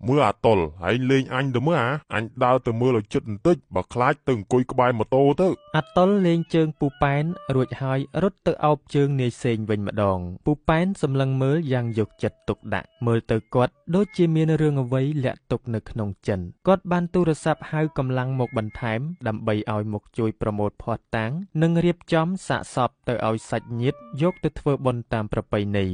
Mưa à tol, anh lên anh được mưa à? Anh đau từ mưa là chết tích, bà khai từng cùi cái bài mà tô tới. អាតុលលេងជើងពូប៉ែនរួចហើយរត់ទៅអោបជើងនាយសេងវិញម្ដងពូប៉ែនសម្លឹងមើលយ៉ាងយកចិត្តទុកដាក់មើលទៅគាត់ដូចជាមានរឿងអ្វីលាក់ទុកនៅក្នុងចិនគាត់បានទូរស័ព្ទហៅកម្លាំងមកបន្ថែមដើម្បីឲ្យមកជួយប្រមូលភស្តុតាងនិងរៀបចំសាកសពទៅឲ្យសាច់ញាតិយកទៅធ្វើបុណ្យតាមប្រពៃណី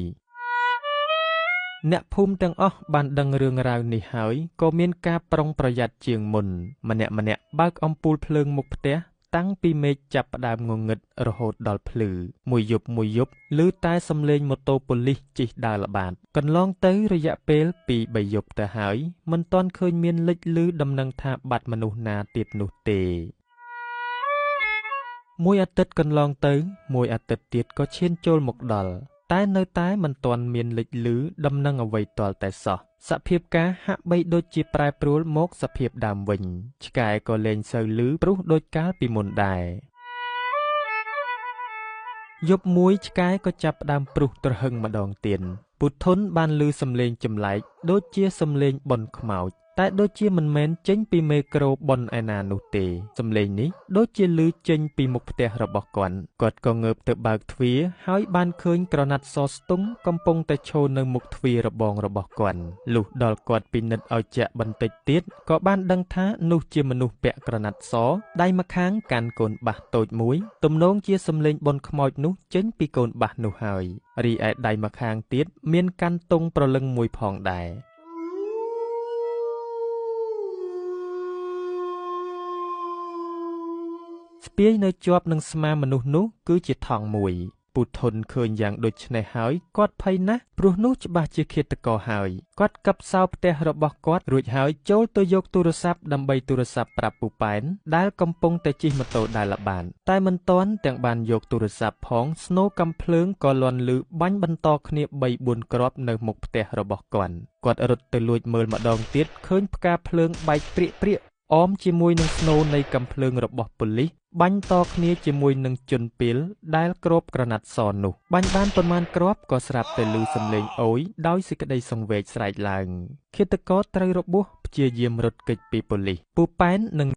អ្នកភូមិទាំងអស់បានដឹងរឿងរ៉ាវនេះហើយក៏មានការប្រុងប្រយ័ត្នជាងមុនម្នាក់បើកអំពូលភ្លើងមុខផ្ទះតាំងពីមេឃចាប់ផ្ដើមងងឹតរហូតដល់ភ្លឺមួយយប់ឮតែសំឡេងម៉ូតូប៉ូលីសជិះដើរល្បាតកន្លងទៅរយៈពេល 2-3 យប់ទៅហើយមិនទាន់ឃើញមានលេចឮដំណឹងថាបាត់មនុស្សណាទៀតនោះទេមួយអាទិត្យកន្លងទៅមួយអាទិត្យទៀតក៏ឈានចូលមកដល់តែនៅតែមិនទាន់មានលេចឮដំណឹងអ្វីទាល់តែសោះសភាពការហាក់បីដូចជាប្រែប្រួលមកសភាពដើមវិញឆ្កែក៏លែងសូវឮព្រុសដូចកាលពីមុនដែរយប់មួយឆ្កែក៏ចាប់ផ្ដើមព្រុសទ្រហឹងម្ដងទៀតពុទ្ធុនបានឮសំឡេងចម្លែកដូចជាសំឡេងបនខ្មោចតែដូចជាមិនមែនចេញពីមេក្រូបនឯណានោះទេសំឡេងនេះដូចជាឮចេញពីមុខផ្ទះរបស់គាត់ក៏ងើបទៅបើកទ្វារហើយបានឃើញក្រណាត់សស្ទង់កំពុងតែឈរនៅមុខទ្វាររបងរបស់គាត់លុះដល់គាត់ពិនិត្យឲ្យជាក់បន្តិចទៀតក៏បានដឹងថានោះជាមនុស្សពាក់ក្រណាត់សដៃម្ខាងកាន់កូនបាសតូចមួយទំនងជាសំឡេងបនខ្មោចនោះចេញពីកូនបាសនោះហើយរីឯដៃម្ខាងទៀតមានកាន់ទង់ប្រលឹងមួយផងដែរស្ពាយនៅជាប់នឹងស្មាមនុស្សនោះគឺជាថង់មួយពុទ្ធុនឃើញយ៉ាងដូចនេះហើយគាត់ភ័យណាស់ព្រោះនោះច្បាស់ជាឃាតករហើយគាត់កាប់សោផ្ទះរបស់គាត់រួចហើយចូលទៅយកទូរស័ព្ទដើម្បីទូរស័ព្ទប្រាប់ពូប៉ែនដែលកំពុងតែជិះម៉ូតូដើរល្បាតតែមិនទាន់ទាំងបានយកទូរស័ព្ទផងស្នូកាំភ្លើងក៏លាន់ឮបាញ់បន្តគ្នា 3-4 គ្រាប់នៅមុខផ្ទះរបស់គាត់រត់ទៅលួចមើលម្ដងទៀតឃើញផ្កាភ្លើងបែកព្រាកអមជាមួយនឹងស្នូនៃកាំភ្លើងរបស់ប៉ូលីសបាញ់តគ្នាជាមួយនឹងជនពាលដែលគ្របក្រណាត់សនោះបាញ់បានប៉ុន្មានគ្រាប់ក៏ស្រាប់តែឮសំឡេងអូយដោយសេចក្តីសង្វេគស្រែកឡើងឃាតករត្រូវរបួសព្យាយាមរត់គេចពីប៉ូលីសពូប៉ែននិង